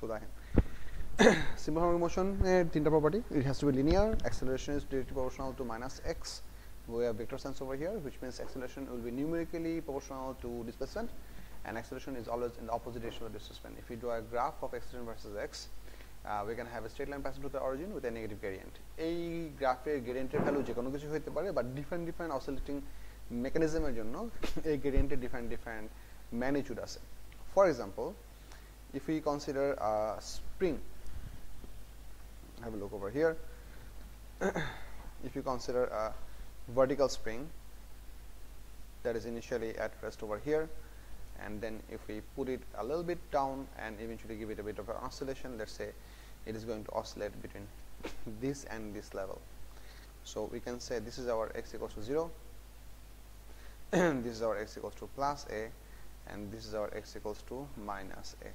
So দেখেন simple harmonic motion তিনটা property. It has to be linear, acceleration is directly proportional to minus x. We have vector sense over here, which means acceleration will be numerically proportional to displacement, and acceleration is always in the opposite direction of displacement. If we draw a graph of acceleration versus x, we can have a straight line passing through the origin with a negative gradient. এই গ্রাফের গ্রেডিয়েন্টের value যে কোনো কিছু হতে পারে, but different oscillating মেকানিজমের জন্য এই গ্রেডিয়েন্টের different magnitude আছে. For example, if we consider a spring, have a look over here. If you consider a vertical spring that is initially at rest over here, and then if we put it a little bit down and eventually give it a bit of an oscillation, let's say it is going to oscillate between this and this level. So we can say this is our x equals to 0, this is our x equals to plus a, and this is our x equals to minus a.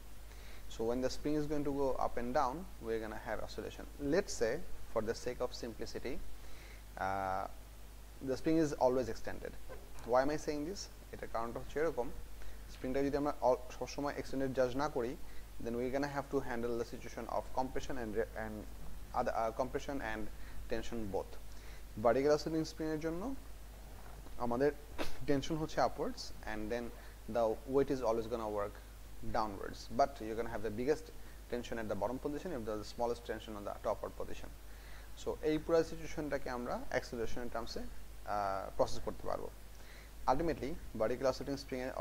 So when the spring is going to go up and down, we're going to have oscillation. Let's say, for the sake of simplicity, the spring is always extended. Why am I saying this? এটা কারণটা হচ্ছে এরকম, স্প্রিংটা যদি আমরা সবসময় extended জাজ না করি, then we're going to have to handle the situation of compression and other compression and tension both. Vertical oscillating spring এর জন্য আমাদের tension হচ্ছে upwards, and then the weight is always going to work downwards, but you're going to have the biggest tension at the bottom position if there's the smallest tension on the upper position. So এই পুরো সিচুয়েশনটাকে আমরা acceleration টার্মসে process করতে পারবো. Ultimately vertical oscillating spring এর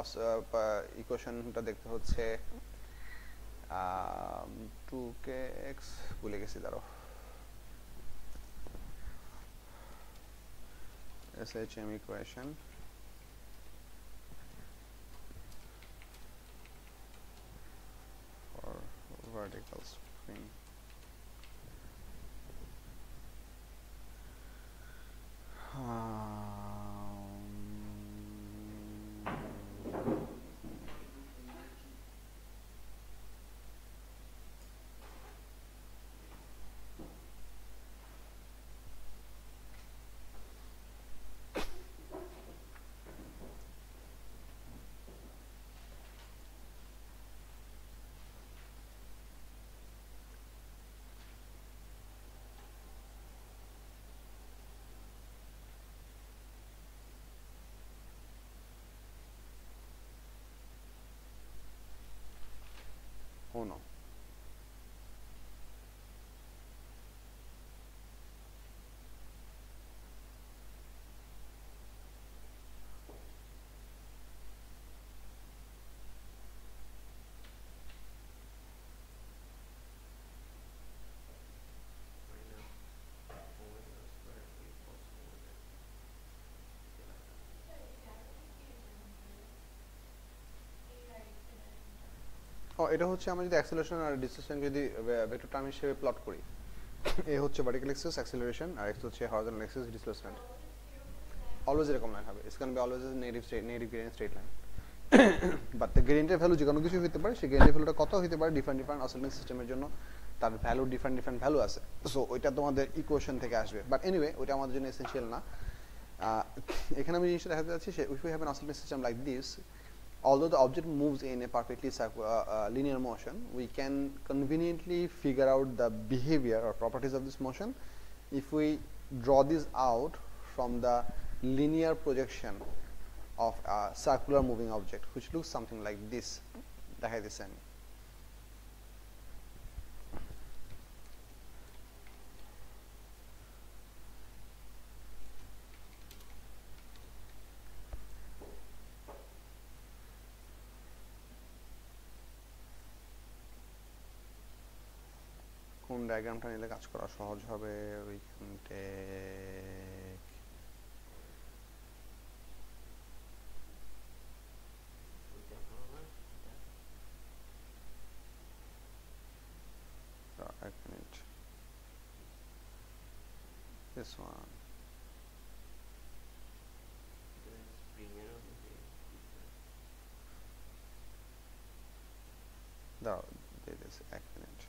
ইকুয়েশনটা দেখতে হচ্ছে 2kx ভুলে গেছি, দাঁড়াও, SHM equation for vertical spring. Oh no. এটা হচ্ছে আমরা যদি অ্যাক্সেলারেশন আর ডিসপ্লেসমেন্ট যদি ভেক্টর টার্ম হিসেবে প্লট করি, এ হচ্ছে ভার্টিক্যাল এক্সিস অ্যাক্সেলারেশন, আর এক্স হচ্ছে হরিজন্টাল এক্সিস ডিসপ্লেসমেন্ট. অলওয়েজ এরকম লাইন হবে, it's can be always negative gradient straight line. But the গ্রেডিয়েন্টের ভ্যালু যে কোনো কিছু হতে পারে, সেই গ্রেডিয়েন্টের ভ্যালুটা কত হতে পারে ডিফারেন্ট অসিলেটিং সিস্টেমের জন্য তার ভ্যালু ডিফারেন্ট ভ্যালু আছে. সো ওইটা তোমাদের ইকুয়েশন থেকে আসবে, বাট এনিওয়ে ওইটা আমাদের জন্য এসেনশিয়াল না. এখানে আমি জিনিসটা দেখাতে যাচ্ছি, if we have an oscillating system like this, although the object moves in a perfectly linear motion, we can conveniently figure out the behavior or properties of this motion if we draw this out from the linear projection of a circular moving object, which looks something like this. দেখাই দিচ্ছি আমি. কোন ডায়াগ্রামটা নিলে কাজ করা সহজ হবে? ওইখান এক মিনিট, this one. দাঁড়াও, এক minute.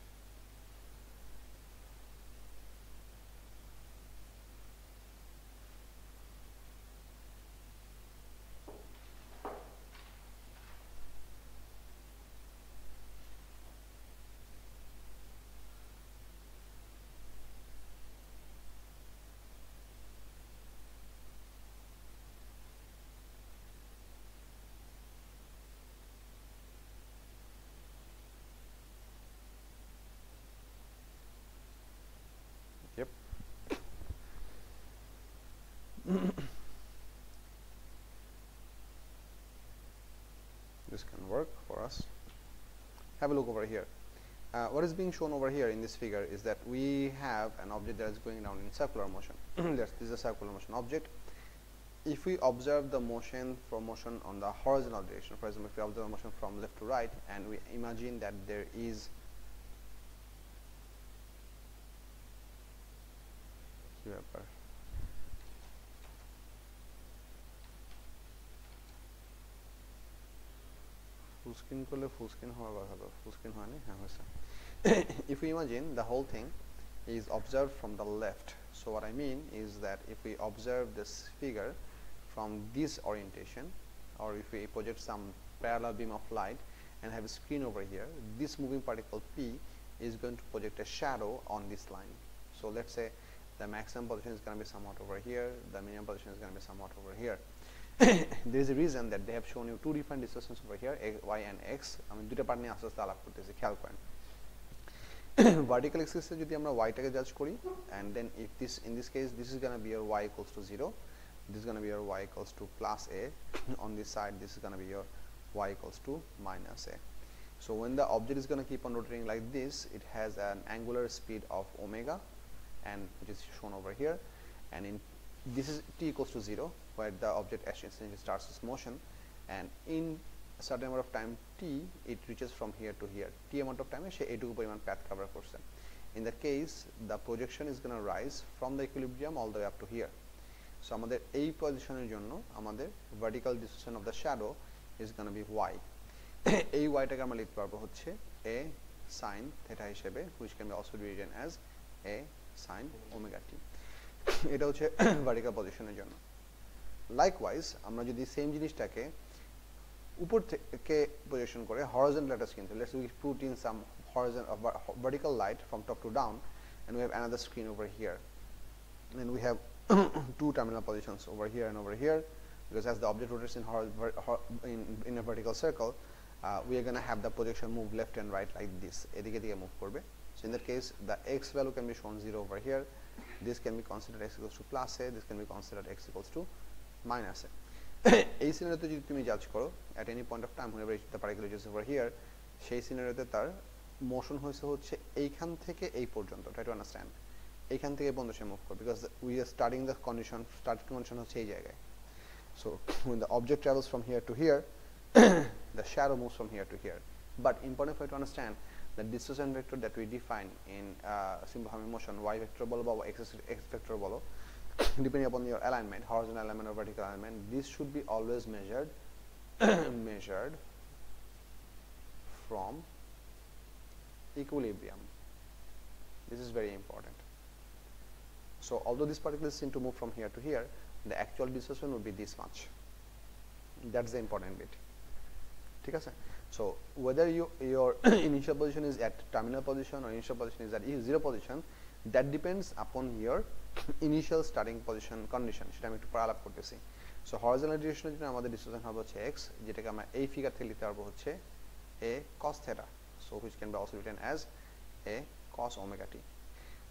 us. Have a look over here. What is being shown over here in this figure is that we have an object that is going down in circular motion. This is a circular motion object. If we observe the motion on the horizontal direction, for example, if we observe the motion from left to right, and we imagine that there is full screen করলে full screen হওয়ার কথা তো full screen হয়নি হ্যাঁ হয়েছে if we imagine the whole thing is observed from the left, so what I mean is that if we observe this figure from this orientation, or if we project some parallel beam of light and have a screen over here, this moving particle P is going to project a shadow on this line. So let's say the maximum position is going to be somewhat over here, the minimum position is going to be somewhat over here. There is a reason that they have shown you two different distortions over here, y and x. I mean দুটো part নিয়ে আস্তে আস্তে আলাপ করতেছি, খেয়াল করেন। Vertical axis যদি আমরা y টাকে জাজ করি, and then if this, in this case, this is going to be your y equals to 0, this is going to be your y equals to plus a, on this side this is going to be your y equals to minus a. So when the object is going to keep on rotating like this, it has an angular speed of omega, and which is shown over here, and in this is t equals to 0, where the object essentially starts its motion, and in a certain amount of time t, it reaches from here to here. T amount of time সে এইটুকু পরিমাণ path cover করছে. In that case, the projection is going to rise from the equilibrium all the way up to here. So আমাদের এই পজিশনের জন্য আমাদের vertical distortion of the shadow is going to be y. এই y টাকে আমরা লিখতে পারবো হচ্ছে a sin theta হিসেবে, which can be also written as a sin omega t. এটা হচ্ছে vertical পজিশনের জন্য। Likewise, আমরা যদি same জিনিসটাকে উপর থেকে প্রজেকশন করে horizontal at a screen, so let's we put in some horizontal vertical light from top to down, and we have another screen over here, and we have two terminal positions over here and over here, because as the object rotates in a vertical circle, we are going to have the projection move left and right like this, এদিকে দিকে move করবে. So in that case, the x value can be shown 0 over here, this can be considered x equals to plus a, this can be considered x equals to minus a. এই সিনারিওতে যদি তুমি জাজ করো at any point of time whenever the particle is over here, সেই সিনারিওতে তার motion হচ্ছে এইখান থেকে এই পর্যন্ত, try to understand, এইখান থেকে পর্যন্ত সে মুভ করবে, because we are starting the condition, starting condition হচ্ছে এই জায়গায়. So when the object travels from here to here, the shadow moves from here to here. But important for you to understand, the distortion vector that we define in simple harmonic motion, y vector বলো বা x vector বলো, depending upon your alignment, horizontal alignment or vertical alignment, this should be always measured measured from equilibrium. This is very important. So although this particle seem to move from here to here, the actual distortion would be this much. That's the important bit. ঠিক আছে? So whether your initial position is at terminal position or initial position is at zero position, that depends upon your initial starting position condition. সেটা আমি একটু পরে আলাপ করতেছি। So horizontal direction জন্য আমাদের distortion হবে হচ্ছে x, যেটাকে আমরা এই ফিগার থেকে লিখতে পারবো হচ্ছে a cos theta, so which can be also written as a cos omega t.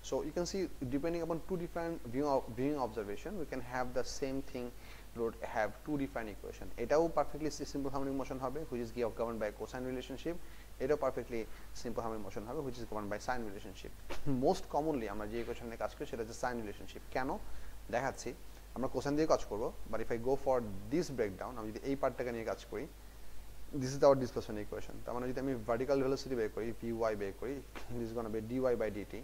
So you can see, depending upon two different viewing observation, we can have the same thing, have two different equation. এটাও perfectly simple harmonic motion হবে, which is governed by cosine relationship. এটাও perfectly simple harmonic motion হবে, which is governed by sine relationship. Most commonly আমরা যে equation নিয়ে কাজ করি সেটা হচ্ছে sine relationship. কেন দেখাচ্ছি, আমরা কোসাইন দিয়ে কাজ করব, but if I go for this breakdown, আমি যদি এই পার্টটাকে নিয়ে কাজ করি, this is our displacement equation. তার মানে যদি আমি vertical velocity বের করি, vy বের করি, this is going to be dy by dt.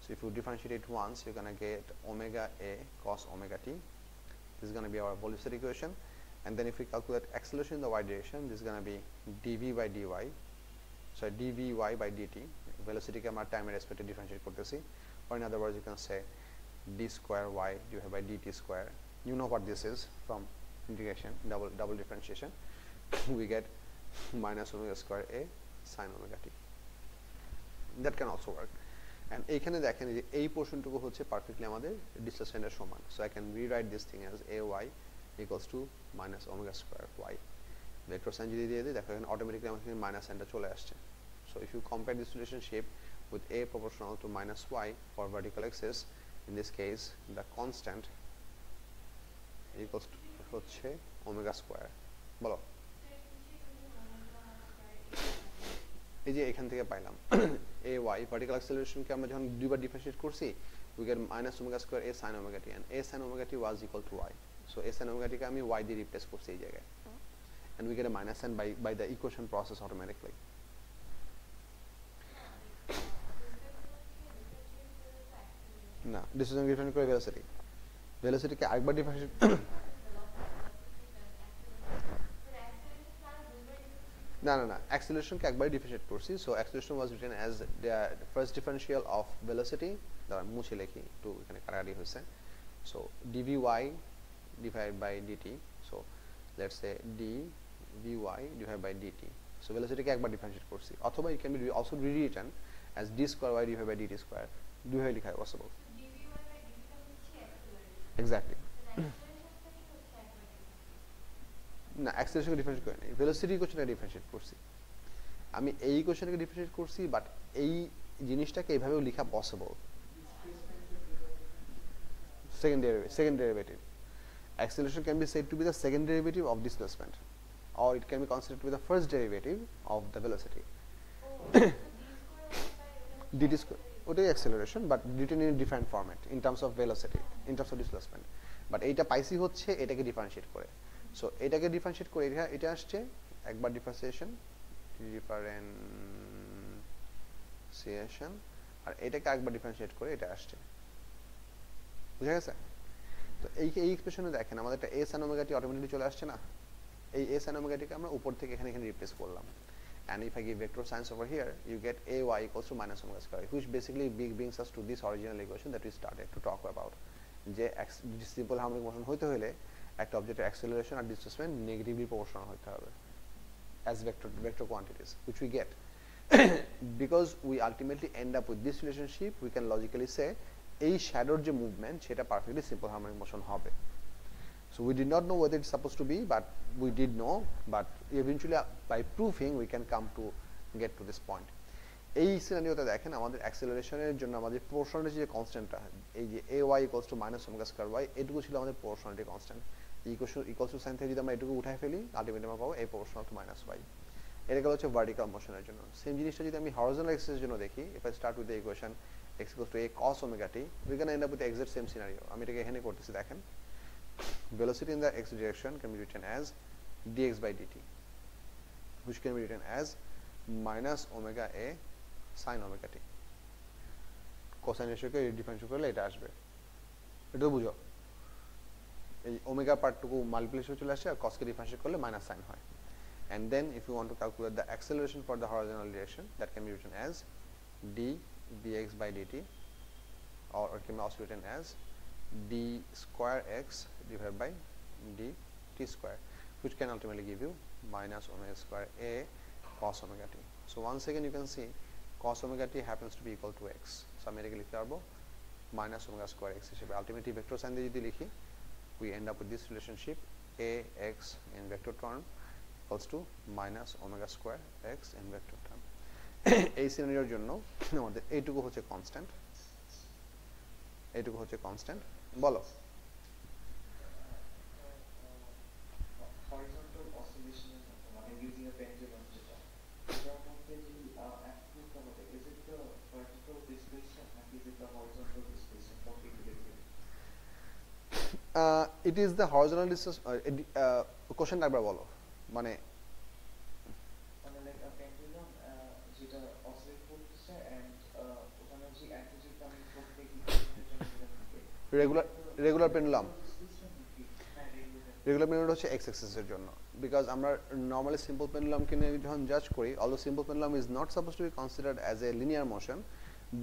So if you differentiate it once, you're going to get omega a cos omega t. This is going to be our velocity equation. And then if we calculate acceleration in the y direction, this is going to be dv by dy, so dvy by dt. Velocity ke amar time respect differentiate kortesi, or in other words you can say d square y divided by dt square. You know what this is from integration, double differentiation. We get minus omega square a sine omega t. That can also work. And এইখানে দেখেন যে এই পোরশনটুকু হচ্ছে perfectly আমাদের ডিসপ্লেসমেন্টের সমান, so I can rewrite this thing as ay equals to minus omega square y. Vector sign যদি দিয়ে দিই, দেখো এখানে অটোমেটিক্যালি আমাদের এখানে মাইনাস সাইনটা চলে আসছে. So if you compare this relationship with a proportional to minus y for vertical axis, in this case the constant equals to হচ্ছে ওমেগা স্কয়ার. বলো এই যে এখান থেকে পাইলাম ay ভার্টিক্যাল অ্যাক্সেলারেশনকে আমরা যখন দুইবার ডিফারেন্সিয়েট করছি we get minus omega square a sin omega t, and a sin omega t was equal to y. So a sin omega t কে আমি y দিয়ে রিপ্লেস করছি এই জায়গায়, and we get a minus n by the equation process automatically. না, displacement different করে velocity কে আরেকবার differentiate না acceleration কে একবারই ডিফারেন্সিয়েট করছি. So acceleration was written as the first differential of velocity, দ্বারা মুছে লিখি একটু এখানে কাটাকাটি হয়েছে. So dvy divided by dt, so let's say dvy divided by dt. So velocity কে একবার ডিফারেন্সিয়েট করছি, অথবা it can be also rewritten as d square y divided by dt square. দুইভাবে লেখা পসিবল. Exactly. না, অ্যাক্সেলারেশনকে ডিফারেন্সিয়েট করি নাই, velocity ইকুয়েশনকে differentiate করছি. আমি এই ইকুয়েশনকে ডিফারেন্সিয়েট করছি, বাট এই জিনিসটাকে এইভাবেও লেখা possible. second derivative. Acceleration can be said to be the second derivative of displacement, or it can be considered to be the first derivative of the velocity. dt square ওটাই acceleration, but written in a different format in terms of velocity, in terms of displacement. But এইটা পাইছি হচ্ছে এটাকে differentiate করে. So এটাকে differentiate করে এটা আসছে একবার ডিফারেন্সিয়েশন, আর এটাকে একবার ডিফারেন্সিয়েট করে এটা আসছে. বুঝা গেছে? তো এই এক্সপ্রেশনে দেখেন আমাদের একটা a sin omega t automatically চলে আসছে না? এই a sin omega t কে আমরা উপর থেকে এখানে রিপ্লেস করলাম. And if I give vector signs over here, you get ay equals to minus omega square, which basically brings us to this original equation that we started to talk about. যে simple harmonic motion হইতে হলে একটা অবজেক্টের acceleration আর displacement negatively proportional হতে হবে as vector quantities, which we get. Because we ultimately end up with this relationship, we can logically say এই শ্যাডোর যে movement সেটা পারফেক্টলি সিম্পল হারমোনিক মোশন হবে. So we did not know whether it's supposed to be, but we did know, but eventually by proving we can come to get to this point. এই সিনারিওতে দেখেন আমাদের অ্যাক্সেলারেশনের জন্য আমাদের proportionality যে কনস্ট্যান্টটা, এই যে ay equals to minus omega square y, এটুকু ছিল আমাদের proportionality constant. Equals to sign থেকে যদি আমরা এটুকু উঠাই ফেলি, আলটিমেটলি আমরা পাবো a proportional to minus y. এটা গেল হচ্ছে ভার্টিক্যাল মোশনের জন্য. সেম জিনিসটা যদি আমি হরিজন্টাল এক্সিসের জন্য দেখি, if I start with the equation x equals to a cos omega t, we can end up with the exact same scenario. আমি এটাকে এখানে করতেছি, দেখেন velocity in the x direction can be written as dx by dt, which can be written as minus omega a sin omega t. Cosine রেশিওকে differentiate করলে এটা আসবে. এটা বুঝো, এই ওমেগা পার্টটুকু মাল্টিপ্লিকেশন চলে আসে আর কসকে ডিফারেন্সিয়েট করলে মাইনাস সাইন হয়. And then if you want to calculate the acceleration for the horizontal direction, that can be written as d bx by dt, or it can be also written as d square x divided by dt square, which can ultimately give you minus omega square a cos omega t. So once again you can see cos omega t happens to be equal to x. So আমি এটাকে লিখতে পারবো minus omega square x হিসেবে. Ultimately vector sign দিয়ে যদি লিখি, we end up with this relationship a x in vector term equals to minus omega square x in vector term. এই সিনারিওর জন্য আমাদের এইটুকু হচ্ছে কনস্ট্যান্ট, এইটুকু হচ্ছে কনস্ট্যান্ট. বলো horizontal oscillation মানে using a pendulum যেটা এটার মধ্যে যে অ্যাক্টিভিটি হবে, is it the vertical displacement or is it the horizontal displacement completely different? It is the horizontal distance. Question একবার বলো, মানে like a pendulum যেটা oscillate করতেছে and ওখানে যে অ্যাক্টিভিটি আমি করতে গিয়ে রেগুলার পেন্ডুলাম, রেগুলার পেন্ডুলাম হচ্ছে x axis এর জন্য, বিকজ আমরা নরমালি সিম্পল পেন্ডুলামকে নিয়ে যখন জাজ করি, although simple pendulum is not suppose two be considered as a linear motion,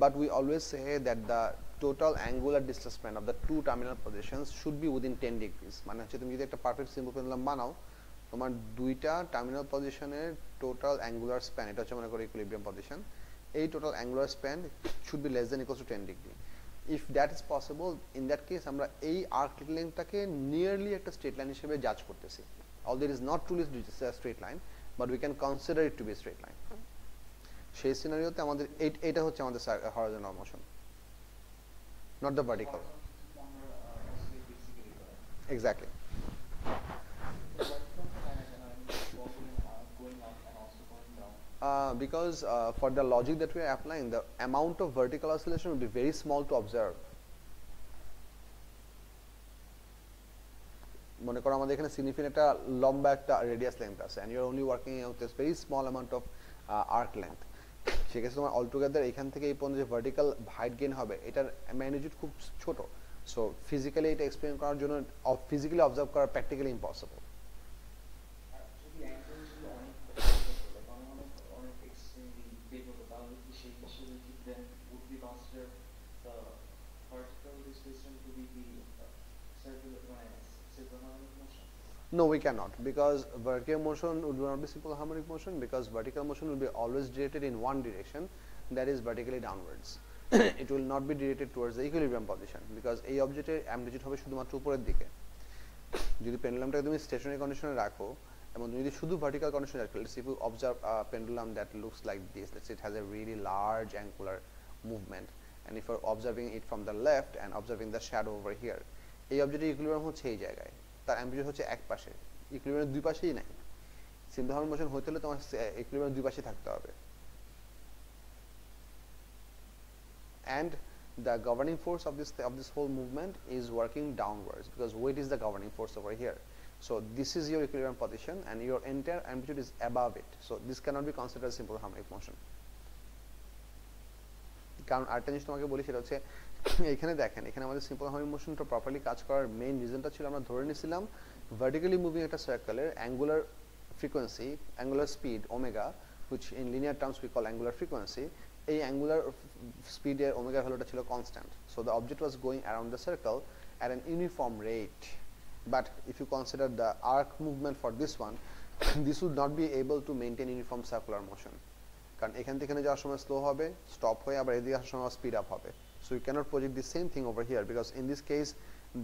but we always say that the total angular displacement of the two terminal positions should be within 10 degrees. মানে হচ্ছে তুমি যদি একটা perfect simple pendulum বানাও, তোমার দুইটা terminal পজিশনের total angular span, এটা হচ্ছে মনে করো ইকুইলিব্রিয়াম পজিশন, এই total angular span should be less than equals to 10 degree. If that is possible, in that case আমরা এই আর্ক লেন্থটাকে নিয়ারলি একটা স্ট্রেট লাইন হিসেবে জাজ করতেছি. Although it is not truly straight line, but we can consider it to be straight line. সেই সিনারিওতে আমাদের এটা হচ্ছে আমাদের horizontal motion, not the vertical. Exactly. Because for the logic that we are applying, the amount of vertical oscillation will be very small to observe. মনে করো আমাদের এখানে সিগনিফিকেন্ট একটা লম্বা একটা রেডিয়াস লেন্থ আছে and you are only working out this very small amount of arc length. সেক্ষেত্রে তোমার অলটুগেদার এখান থেকে এই পর্যন্ত যে ভার্টিক্যাল হাইট গেইন হবে এটার ম্যাগনিটিউড খুব ছোট, সো ফিজিক্যালি এটা এক্সপ্লেইন করার জন্য ফিজিক্যালি অবজার্ভ করা practically impossible. No, we cannot, because vertical motion would not be simple harmonic motion, because vertical motion will be always directed in one direction, that is vertically downwards. It will not be directed towards the equilibrium position, because এই অবজেক্টের amplitude হবে শুধুমাত্র উপরের দিকে। যদি পেন্ডুলামটাকে তুমি stationery কন্ডিশনে রাখো এবং তুমি যদি শুধু ভার্টিক্যাল কন্ডিশনে রাখো, let's say if you observe a pendulum that looks like this, let's say it has a really large angular movement, and if you're observing it from the left and observing the shadow over here, এই অবজেক্টের equilibrium হচ্ছে এই জায়গায়, তার amplitude হচ্ছে এক পাশে, ইকুইলিব্রিয়ামের দুই পাশেই নাই। সিম্পল হার্মনিক মোশন হতে হলে তোমার ইকুইলিব্রিয়ামের দুই পাশে থাকতে হবে। And the governing force of this whole movement is working downwards, because weight is the governing force over here. So this is your equilibrium position and your entire amplitude is above it, so this cannot be considered simple harmonic motion. কারণ আরেকটা জিনিস তোমাকে বলি, সেটা হচ্ছে এখানে দেখেন, এখানে আমাদের সিম্পল হার্মনিক মোশনটা প্রপারলি কাজ করার মেইন রিজনটা ছিল আমরা ধরে নিয়েছিলাম ভার্টিক্যালি মুভিং একটা সার্কেলের angular frequency, angular speed omega, which in linear terms we call angular frequency, এই অ্যাঙ্গুলার স্পিডের ওমেগা ভ্যালুটা ছিল constant, so the object was going around the circle at an uniform rate. But if you consider the arc movement for this one, this would not be able to maintain uniform circular motion, কারণ এখান থেকে এখানে যাওয়ার সময় slow হবে, stop হয়ে আবার এদিকে আসার সময় স্পিড আপ হবে, so you cannot project the same thing over here, because in this case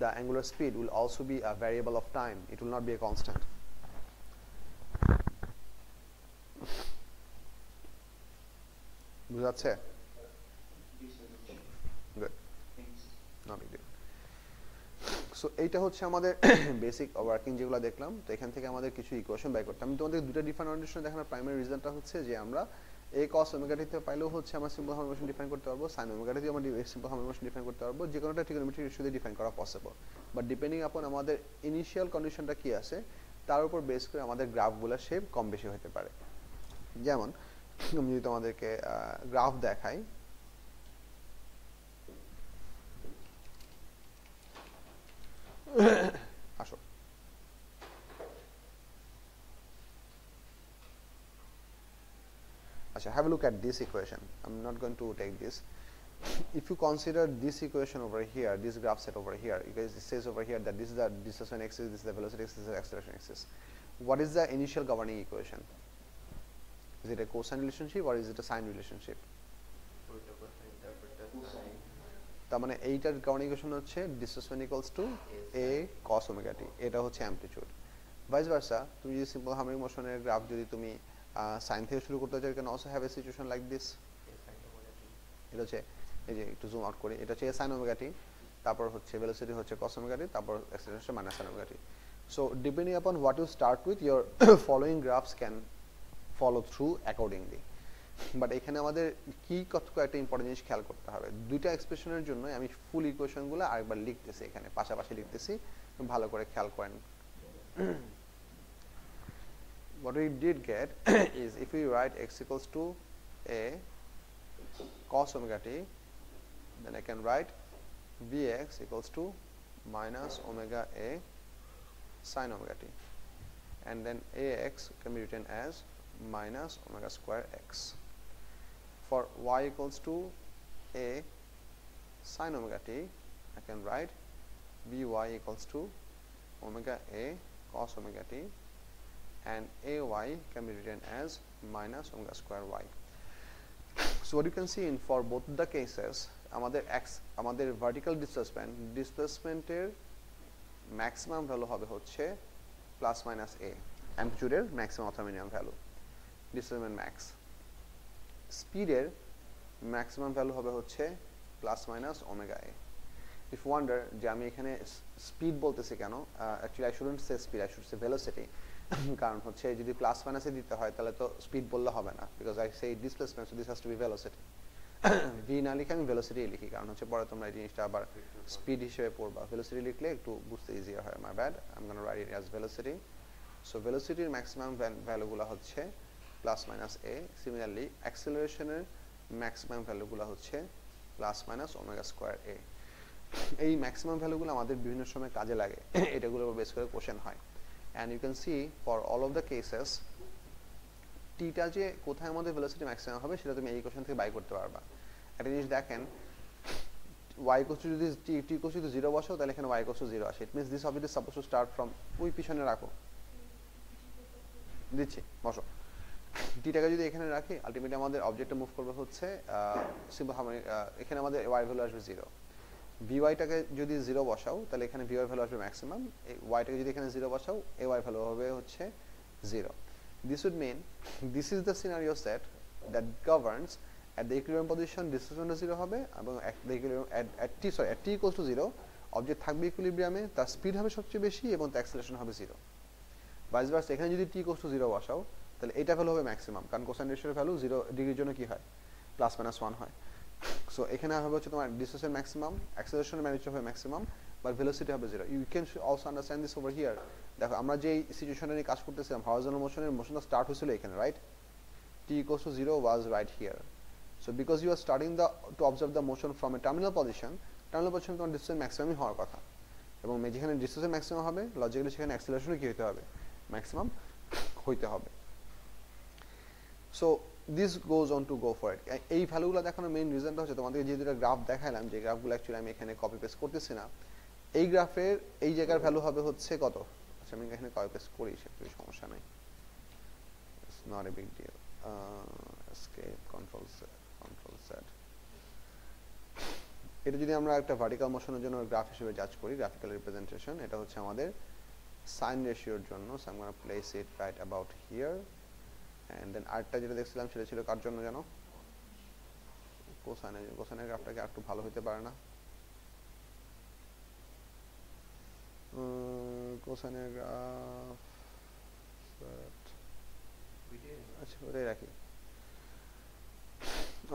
the angular speed will also be a variable of time, it will not be a constant. বুঝাচ্ছে? Good, no big deal. So এইটা হচ্ছে আমাদের basic working যেগুলো দেখলাম। তো এখান থেকে আমাদের কিছু ইকুয়েশন বাই করতে, আমি তোমাদের দুটো ডিফারেন্ট অরিয়েন্টেশন দেখানোর প্রাইমারি রিজনটা হচ্ছে যে আমরা এই cos ওমেগা টি তে পাইলেও হচ্ছে আমরা সিম্পল হার্মনিক মোশন ডিফাইন করতে পারবো, sin ওমেগা টি আমরা সিম্পল হার্মনিক মোশন ডিফাইন করতে পারবো, যে কোনোটা ট্রিগোনোমেট্রিক রেশিও দিয়ে ডিফাইন করা পসিবল, বাট ডিপেন্ডিং আপন আমাদের ইনিশিয়াল কন্ডিশনটা কি আছে তার উপর বেস করে আমাদের গ্রাফগুলোর শেপ কম বেশি হতে পারে। যেমন আমি যদি তোমাদেরকে গ্রাফ দেখাই, আসো আচ্ছা, have a look at this equation. I'm not going to take this. If you consider this equation over here, this graph set over here, because it says over here that this is the displacement axis, this is the velocity axis, this is the acceleration axis. What is the initial governing equation? Is it a cosine relationship or is it a sine relationship? তার মানে এইটার governing equation হচ্ছে displacement equals to a cos omega t, এটা হচ্ছে amplitude. Vice versa, তুমি যদি simple harmonic মোশনের graph যদি তুমি সাইন থেকে শুরু করতে চাও, you can also have a situation like this. এটা হচ্ছে এই যে একটু জুম আউট করি, এটা হচ্ছে sin omega t, তারপর হচ্ছে ভেলোসিটি হচ্ছে cos omega t, তারপর acceleration minus sin omega t. So depending upon what you start with, your following graphs can follow through accordingly. But এখানে আমাদের কি কয়েকটা ইম্পর্টেন্ট জিনিস খেয়াল করতে হবে। দুইটা এক্সপ্রেশনের জন্য আমি ফুল ইকুয়েশনগুলো আরেকবার লিখতেছি, এখানে পাশাপাশি লিখতেছি, ভালো করে খেয়াল করেন। What we did get is if we write x equals to a cos omega t, then I can write vx equals to minus omega a sin omega t, and then ax can be written as minus omega square x. For y equals to a sin omega t, I can write vy equals to omega a cos omega t, and ay can be written as minus omega square y. So what you can see in for both the cases, আমাদের vertical displacemenটের maximum value হবে হচ্ছে plus minus a, amplitude এর maximum অথবা minimum value, displacement max. স্পিডের maximum value হবে হচ্ছে plus minus omega a. If you wonder যে আমি এখানে স্পিড বলতেছি কেন, actually I shouldn't say speed, I should say velocity, কারণ হচ্ছে যদি প্লাস মাইনাসে দিতে হয় তাহলে তো স্পিড বললে হবে না, because I say displacement, so this has to be velocity. V না লিখে আমি ভেলোসিটি লিখি, কারণ হচ্ছে পরে তোমরা এই জিনিসটা আবার স্পিড হিসেবে পড়বা। ভেলোসিটি লিখলে একটু বুঝতে ইজিয়ার হয়। My bad, I am gonna write it as velocity. So ভেলোসিটির ম্যাক্সিমাম ভ্যালুগুলো হচ্ছে প্লাস মাইনাস এ। সিমিলারলি অ্যাক্সেলারেশনের ম্যাক্সিমাম ভ্যালুগুলো হচ্ছে plus minus omega square A. এই ম্যাক্সিমাম ভ্যালুগুলো আমাদের বিভিন্ন সময় কাজে লাগে, এটাগুলোর উপর বেস করে কোশ্চেন হয়। And you can see for all of the cases theta যে কোথায় আমাদের ভেলোসিটি ম্যাক্সিমাম হবে সেটা তুমি এই কোশ্চেন থেকে বাই করতে পারবা। একটা জিনিস দেখেন, y ইকুয়াল টু যদি t ইকুয়াল টু 0 বসাও তাহলে এখানে y ইকুয়াল টু 0 আসে। It means this object is suppose to start from, ওই পিছনে রাখো, দিচ্ছি বসো। টিটাকে যদি এখানে রাখি আলটিমেটলি আমাদের অবজেক্টটা মুভ করবে হচ্ছে এখানে আমাদের y ভ্যালু আসবে 0। vy টাকে যদি 0 বসাও তাহলে এখানে vy ভ্যালু আসবে ম্যাক্সিমাম। y টাকে যদি এখানে 0 বসাও ay ভ্যালু হবে হচ্ছে 0। This would mean this is the scenario set that governs at the equilibrium position displacement 0 হবে, এবং at the equilibrium at t equals to 0 object থাকবে ইকুইলিব্রিয়ামে, তার স্পিড হবে সবচেয়ে বেশি এবং তার অ্যাক্সেলারেশন হবে 0। ভাইস ভার্সা এখানে যদি t equals to 0 বসাও তাহলে এটা ভ্যালু হবে ম্যাক্সিমাম, কারণ কোসাইন রেশিওর ভ্যালু 0 ডিগ্রির জন্য কি হয়, প্লাস মাইনাস 1 হয়। সো এখানে হবে হচ্ছে তোমার ডিসপ্লেসমেন্ট ম্যাক্সিমাম, অ্যাক্সেলারেশন ম্যাগনিটিউড হবে ম্যাক্সিমাম, বাট ভেলোসিটি হবে 0। You can also understand this over here. দেখো আমরা যে সিচুয়েশনে নিয়ে কাজ করতেছিলাম, হরাইজন্টাল মোশনটা স্টার্ট হয়েছিল এখানে, right? t equals to 0 was right here. So because you are starting to observe the motion from a terminal position তোমার ডিসপ্লেসমেন্ট ম্যাক্সিমামই হওয়ার কথা, এবং যেখানে ডিসপ্লেসমেন্ট ম্যাক্সিমাম হবে লজিক্যালি সেখানে অ্যাক্সেলারেশনও কি হতে হবে, ম্যাক্সিমাম হইতে হবে। So this goes on to go for it. এই ভ্যালুগুলো দেখানোর মেইন রিজনটা হচ্ছে তোমাদেরকে যে দুটো গ্রাফ দেখালাম, যে গ্রাফগুলো অ্যাকচুয়ালি আমি এখানে কপি পেস্ট করতেছি না, এই গ্রাফের এই জায়গার ভ্যালু হবে হচ্ছে কত, আচ্ছা আমি এখানে কপি পেস্ট করি, সেটা সমস্যা নাই, it's not a big deal. escape control z। এটা যদি আমরা একটা ভার্টিক্যাল মোশনের জন্য গ্রাফ হিসেবে জাজ করি, গ্রাফিক্যাল রিপ্রেজেন্টেশন, এটা হচ্ছে আমাদের সাইন রেশিওর জন্য। So I am gonna place it right about here. And then আরেকটা যেটা দেখছিলাম সেটা ছিল কার জন্য জানো, কোসাইনের গ্রাফটাকে একটু ভালো হতে পারে না, কোসাইনের গ্রাফ, আচ্ছা ওটাই রাখি।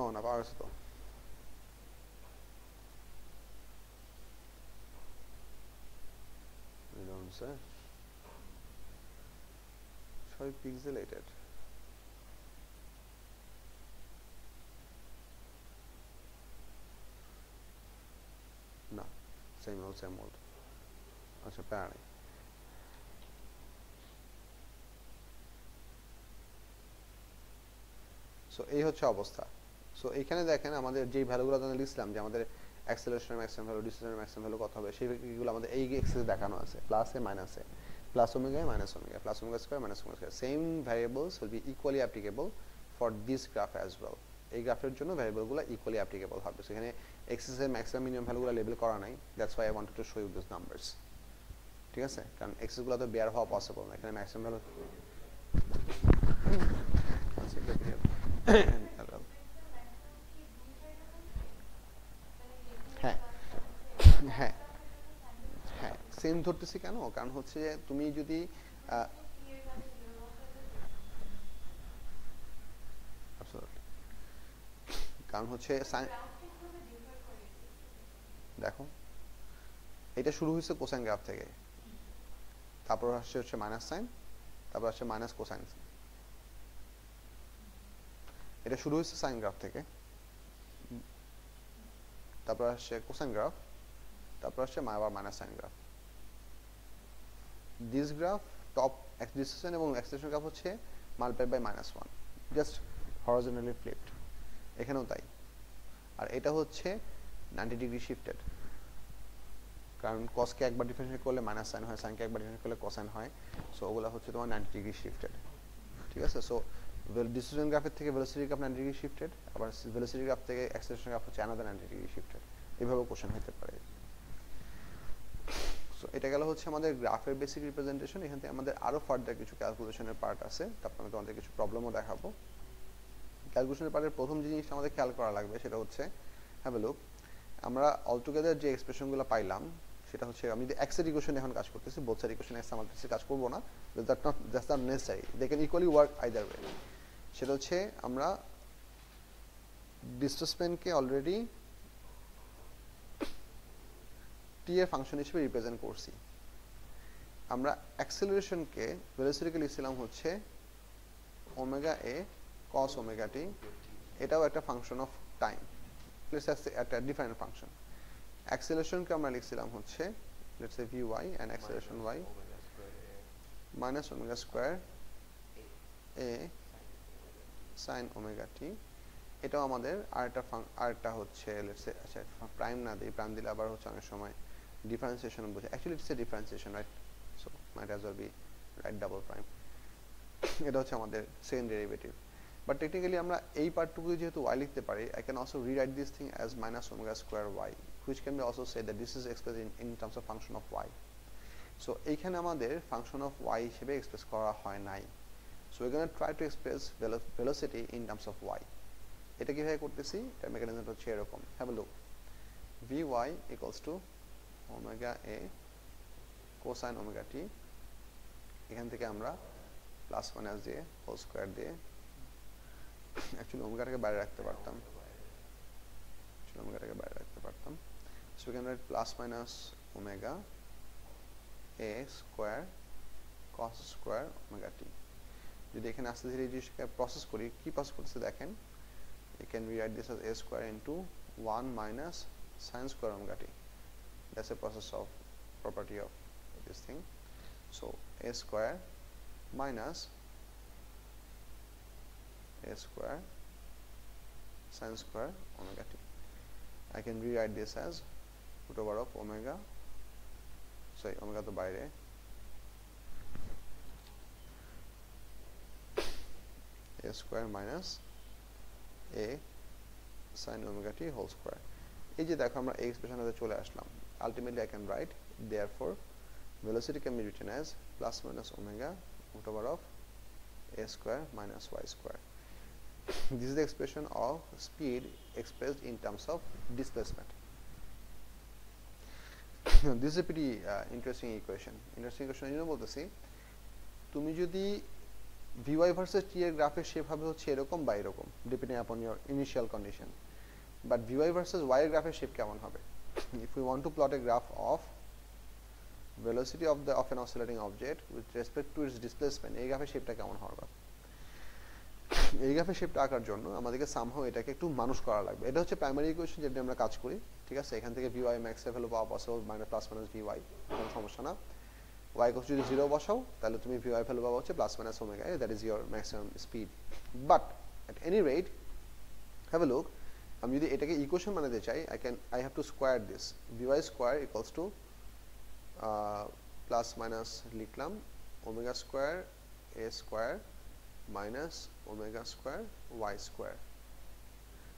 ও না, পাওয়া গেছে তো। Sorry, pixelated. No, same old. আচ্ছা প্যারা নেই। সো এই হচ্ছে অবস্থা। সো এখানে দেখেন আমাদের যেই ভ্যালুগুলো আমরা লিখলাম, যে আমাদের অ্যাক্সেলারেশনের ম্যাক্সিমাম ভ্যালু, ডিসপ্লেসমেন্টের ম্যাক্সিমাম ভ্যালু কত হবে, সেইগুলো আমাদের এই এক্সেসে দেখানো আছে, প্লাসে মাইনাসে, plus omega minus omega, plus omega square minus omega square. Same variables will be equally applicable for this graph as well. এই গ্রাফের জন্য ভ্যারিয়েবলগুলো ইকুয়ালি অ্যাপ্লিকেবল হবে। সেখানে এক্সেসের ম্যাক্সিমাম মিনিমাম ভ্যালুগুলো লেবেল করা নাই, that's why I wanted to show you this numbers. ঠিক আছে, কারণ এক্সেসগুলো তো বেয়ার হওয়া পসিবল না, এখানে ম্যাক্সিমাম ভ্যালু হ্যাঁ হ্যাঁ হ্যাঁ সেম ধরতেছি কেন, কারণ হচ্ছে যে তুমি যদি কারণ হচ্ছে দেখো এটা শুরু হয়েছে কোসাইন গ্রাফ থেকে, তারপর আসছে হচ্ছে মাইনাস সাইন, তারপর আসছে মাইনাস কোসাইন। এটা শুরু হয়েছে সাইন গ্রাফ থেকে, তারপর আসছে কোসাইন গ্রাফ, তারপর আসছে আবার minus sine graph. This graph top distance এবং অ্যাক্সেলারেশন গ্রাফ হচ্ছে multiplied by -1, just horizontally flipped, এখানেও তাই। আর এটা হচ্ছে 90 ডিগ্রি শিফটেড, কারণ কসকে একবার ডিফারেন্সিয়েট করলে মাইনাস সাইন হয়, সাইনকে একবার ডিফারেন্সিয়েট করলে কোসাইন হয়। সো ওগুলো হচ্ছে তোমার 90 ডিগ্রি শিফটেড। ঠিক আছে, সো ডিসটেন্স গ্রাফের থেকে ভেলোসিটি গ্রাফ 90 ডিগ্রি শিফটেড, আবার ভেলোসিটি গ্রাফ থেকে অ্যাক্সেলারেশন গ্রাফ হচ্ছে আলাদা 90 ডিগ্রি শিফটেড। এইভাবে কোশ্চেন হতে পারে। সো এটা গেল হচ্ছে আমাদের গ্রাফের বেসিক রিপ্রেজেন্টেশন। এখান থেকে আমাদের আরো ফার্দার কিছু ক্যালকুলেশনের পার্ট আছে, তারপর আমি তোমাদের কিছু প্রবলেমও দেখাবো। ক্যালকুলেশনের পার্টের প্রথম জিনিসটা আমাদের খেয়াল করা লাগবে সেটা হচ্ছে, হ্যাভ এ লুক, আমরা অলটুগেদার যে এক্সপ্রেশনগুলো পাইলাম সেটা হচ্ছে আমি যদি x এর ইকুয়েশন এখন কাজ করতেছি, বোথ সাইড ইকুয়েশন x মাল্টিপ্লিসি কাজ করব না, that's not necessary, they can equally work either way. সেটা হচ্ছে আমরা ডিসপ্লেসমেন্টকে অলরেডি টি এর ফাংশন হিসেবে রিপ্রেজেন্ট করছি। আমরা অ্যাক্সেলারেশনকে ভেলোসিটিকে লিখছিলাম হচ্ছে ওমেগা এ কস ওমেগা টি, এটাও একটা ফাংশন অফ টাইম, প্লাস একটা ডিফারেন্ট ফাংশন। অ্যাক্সেলারেশনকে আমরা লিখছিলাম হচ্ছে let's say v y and acceleration y minus omega square A sine omega t. এটাও আমাদের আরেকটা হচ্ছে লেটস সে, আচ্ছা প্রাইম না দিই, প্রাইম দিলে আবার হচ্ছে অনেক সময় ডিফারেন্সিয়েশন বোঝে, actually it's a differentiation, right? So might as well be right double prime. এটা হচ্ছে আমাদের সেকেন্ড ডেরিভেটিভ। বাট টেকনিক্যালি আমরা এই পার্টটুকু যেহেতু y লিখতে পারি, I can also rewrite this thing as minus omega square y, which can be also said that this is expressed in terms of function of y. So এইখানে আমাদের function of y হিসেবে express করা হয় নাই। So we're going to try to express velocity in terms of y. এটা কিভাবে করতেছি, এটার মেকানিজমটা হচ্ছে এরকম, have a look. Vy equals to omega a cosine omega t, এখান থেকে আমরা প্লাস মাইনাস দিয়ে হোল স্কোয়ার দিয়ে, অ্যাকচুয়ালি ওমেগাটাকে বাইরে রাখতে পারতাম, so we can write plus minus omega a square cos square omega t। যদি এখানে আস্তে ধীরে এই জিনিসটাকে প্রসেস করি, কি প্রসেস করতেছে দেখেন, you can rewrite this as a square into 1 minus sin square omega t. That's a process of property of this thing. So a square minus a square sin square omega t. I can rewrite this as root over of omega, sorry, omega to বাইরে, a square minus a sin omega t whole square. এই যে দেখো আমরা এই এক্সপ্রেশনটাতে চলে আসলাম। Ultimately I can write therefore velocity can be written as plus minus omega root over of a square minus y square. This is the expression of speed expressed in terms of displacement. This is a pretty interesting equation. এই জন্য বলতেছি, তুমি যদি vy versus t এর গ্রাফের shape হবে হচ্ছে এরকম বা এরকম, ডিপেন্ডিং আপন your initial condition, but vy versus y এর গ্রাফের শেপ কেমন হবে? If we want to plot a graph of velocity of an oscillating object with respect to its displacement, এই গ্রাফের শেপটা কেমন হবে? এই গ্রাফের শেপটা আঁকার জন্য আমাদেরকে সামহাও এটাকে একটু মানুষ করা লাগবে। এটা হচ্ছে প্রাইমারি ইকুয়েশন যেটা আমরা কাজ করি, ঠিক আছে? এখান থেকে vy max এর ভ্যালু পাওয়া possible minus plus minus vy, কোনো সমস্যা না। y equals যদি 0 বসাও তাহলে তুমি vy ভ্যালু পাওয়া হচ্ছে plus minus omega, that is your maximum speed. But at any rate, have a look, আমি যদি এটাকে ইকুয়েশন বানাতে চাই, I have to square this. vy square equals to plus minus লিখলাম omega square a square minus omega square y square.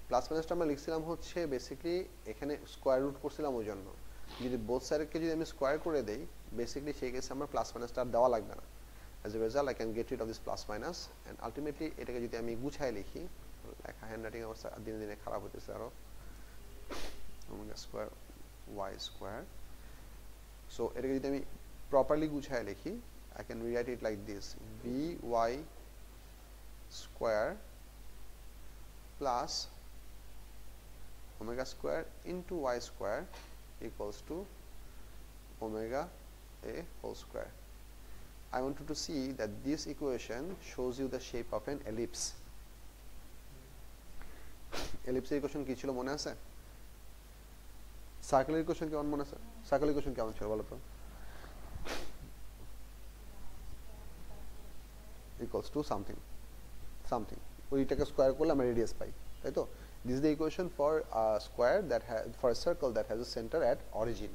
Plus মাইনাসটা আমরা লিখছিলাম হচ্ছে বেসিক্যালি এখানে স্কোয়ার রুট করছিলাম ওই জন্য, যদি বোথ সাইডকে যদি আমি স্কোয়ার করে দেই বেসিক্যালি সেই কেসে আমার প্লাস মাইনাসটা আর দেওয়া লাগবে না। As a result I can get rid of this plus minus and ultimately এটাকে যদি আমি গুছায় লিখি, লেখা হ্যান্ডরাইটিং অবস্থা দিনে দিনে খারাপ হতেছে আরো, omega square y square. So এটাকে যদি আমি প্রপারলি গুছায় লিখি, I can rewrite it like this: vy square plus omega square into y square equals to omega a whole square. I wanted to see that this equation shows you the shape of an ellipse. Ellipse equation কি ছিল মনে আছে? Circle equation কেমন মনে আছে? Circle equation কেমন ছিল বলো তো? equals to something ওইটাকে স্কয়ার করলে আমরা রেডিয়াস পাই, তাই তো? This is the equation for a square that has, for a circle that has a center at origin,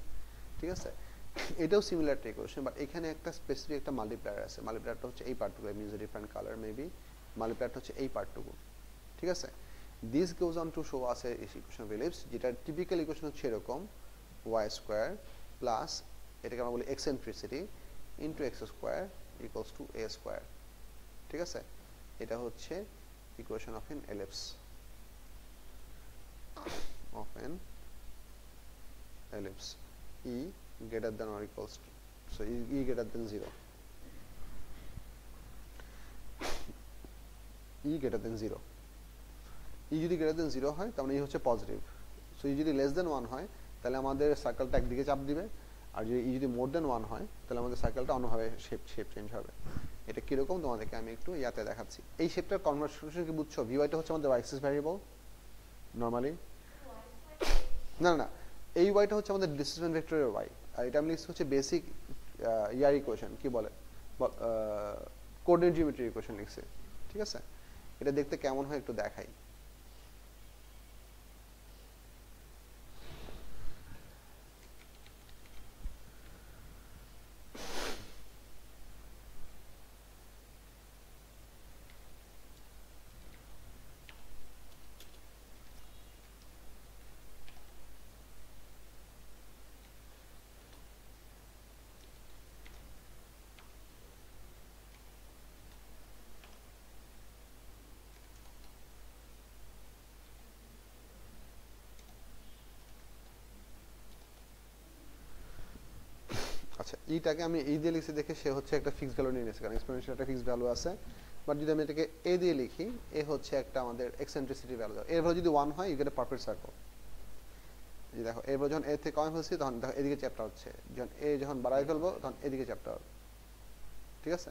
ঠিক আছে? এটাও সিমিলার একটা ইকুয়েশন, বাট এখানে একটা স্পেসিফিক একটা মাল্টিপ্লায়ার আছে। মাল্টিপ্লায়ারটা হচ্ছে এই পার্টটুকু, আমি use a different colour maybe, মাল্টিপ্লায়ারটা হচ্ছে এই পার্টটুকু, ঠিক আছে? This goes on to show us a equation of ellipse, যেটা টিপিক্যাল ইকুয়েশন হচ্ছে এরকম, y স্কয়ার প্লাস এটাকে আমরা বলি eccentricity into x square equals to a square, ঠিক আছে? এটা হচ্ছে equation of N ellipse, E greater than or equals to, so e greater than 0, e greater than 0, e যদি greater than 0 হয় তার মানে e হচ্ছে পজিটিভ, সো e যদি less than 1 হয় তাহলে আমাদের সার্কেলটা একদিকে চাপ দিবে, আর যদি e যদি more than 1 হয় তাহলে আমাদের সার্কেলটা অন্যভাবে শেপ চেঞ্জ হবে। এটা কিরকম তোমাদেরকে আমি একটু ইয়াতে দেখাচ্ছি। এই শেপটার কনভার্সেশন কি বুঝছো? ভিওয়াইটা হচ্ছে আমাদের y অ্যাক্সিস ভ্যারিয়েবল নরমালি, না না এই ওয়াইটা হচ্ছে আমাদের ডিসপ্লেসমেন্ট ভেক্টরের ওয়াই, আর এটা আমি লিখছি হচ্ছে বেসিক ইয়ার ইকুয়েশন, কি বলে কোঅর্ডিনেট জিওমেট্রি ইকুয়েশন লিখছি, ঠিক আছে? এটা দেখতে কেমন হয় একটু দেখাই। আচ্ছা এইটাকে আমি এই দিয়ে লিখছি দেখে সে হচ্ছে একটা ফিক্সড ভ্যালু নিয়ে নিয়েছে, কারণ এক্সপোনেনশিয়াল একটা ফিক্সড ভ্যালু আছে। বাট যদি আমি এটাকে এ দিয়ে লিখি, এ হচ্ছে একটা আমাদের এক্সেন্ট্রিসিটি ভ্যালু, এর ভ্যালু যদি 1 হয় you get a perfect circle. এই দেখো এরপর যখন এ থেকে কম হচ্ছে তখন দেখো এদিকে চ্যাপ্টার হচ্ছে, যখন এ যখন বাড়াই ফেলবো তখন এদিকে চ্যাপ্টার হবে, ঠিক আছে?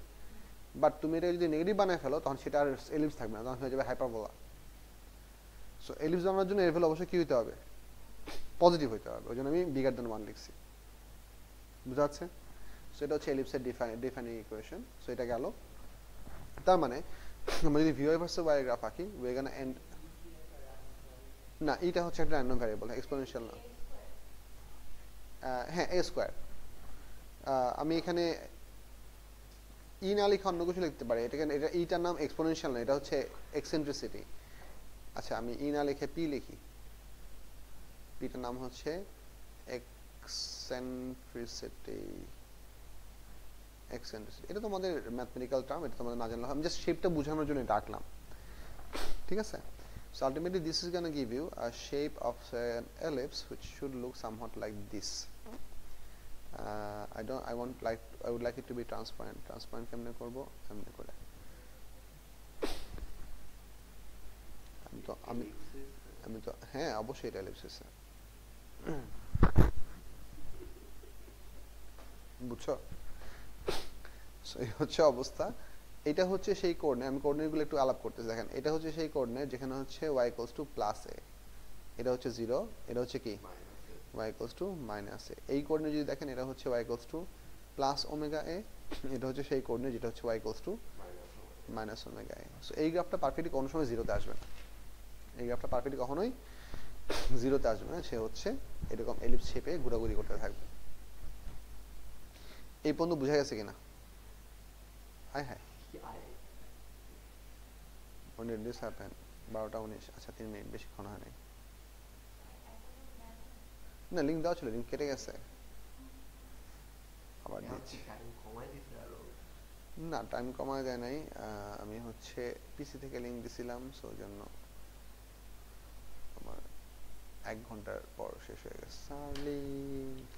বাট তুমি এটা যদি নেগেটিভ বানায় ফেলো তখন সেটা আর এলিপস থাকবে না, তখন হয়ে যাবে হাইপারবোলা। সো এলিপস বানানোর জন্য এর ভ্যালু অবশ্যই কি হতে হবে? পজিটিভ হতে হবে, ওই জন্য আমি বিগার দেন 1 লিখছি, বুঝা যাচ্ছে? সো এটা হচ্ছে এলিপসের ডিফাইনিং ইকুয়েশন। সো এটা গেল। তার মানে আমরা যদি ভিওয়াই ভার্সেস ওয়াই গ্রাফ আঁকি, উই আর গোনা এন্ড, না এটা হচ্ছে একটা র্যান্ডম ভ্যারিয়েবল, এক্সপোনেনশিয়াল না। হ্যাঁ এ স্কোয়ার, আমি এখানে ই না লিখে অন্য কিছু লিখতে পারি, এটা এটা ইটার নাম এক্সপোনেনশিয়াল না, এটা হচ্ছে এক্সেন্ট্রিসিটি। আচ্ছা আমি ই না লিখে পি লিখি, পিটার নাম হচ্ছে এক্সেন্ট্রিসিটি। এটা তোমাদের ম্যাথমেটিক্যাল টার্ম, এটা তোমাদের না জানলে আমি জাস্ট শেপটা বোঝানোর জন্য এটা আঁকলাম, ঠিক আছে? So ultimately this is going to give you a shape of an ellipse which should look somewhat like this. I would like it to be transparent. Transparent কেমনে করব? এমনি করে আমি তো হ্যাঁ অবশ্যই এটা এলিপসিস, বুঝছো? সো এই হচ্ছে অবস্থা। এটা হচ্ছে সেই কোঅর্ডিনেট, আমি কোঅর্ডিনেটগুলো একটু আলাপ করতেছি। দেখেন এটা হচ্ছে সেই কোঅর্ডিনেট যেখানে হচ্ছে y = +a, এটা হচ্ছে 0, এটা হচ্ছে কি y = -a। এই কোঅর্ডিনেট যদি দেখেন এটা হচ্ছে y = +ωa, এটা হচ্ছে সেই কোঅর্ডিনেট যেটা হচ্ছে y = -ωa। সো এই গ্রাফটা পারফেক্টলি কোনো সময় 0 তে আসবে না, এই গ্রাফটা পারফেক্টলি কখনোই 0 তে আসবে না, সে হচ্ছে এরকম এলিপস শেপে ঘোরাঘুরি করতে থাকবে। এই পর্যন্ত বোঝা গেছে কিনা? High high when did this happen? 12:19, আচ্ছা 3 মিনিট, বেশিক্ষণ হয় নাই। না লিংক দেওয়া ছিল, লিংক কেটে গেছে, আবার দিচ্ছি। না টাইম কমায় দেয় নাই, আমি হচ্ছে পিসি থেকে লিংক দিছিলাম, সো জন্য আমার 1 ঘন্টার পর শেষ হয়ে গেছে লিংক।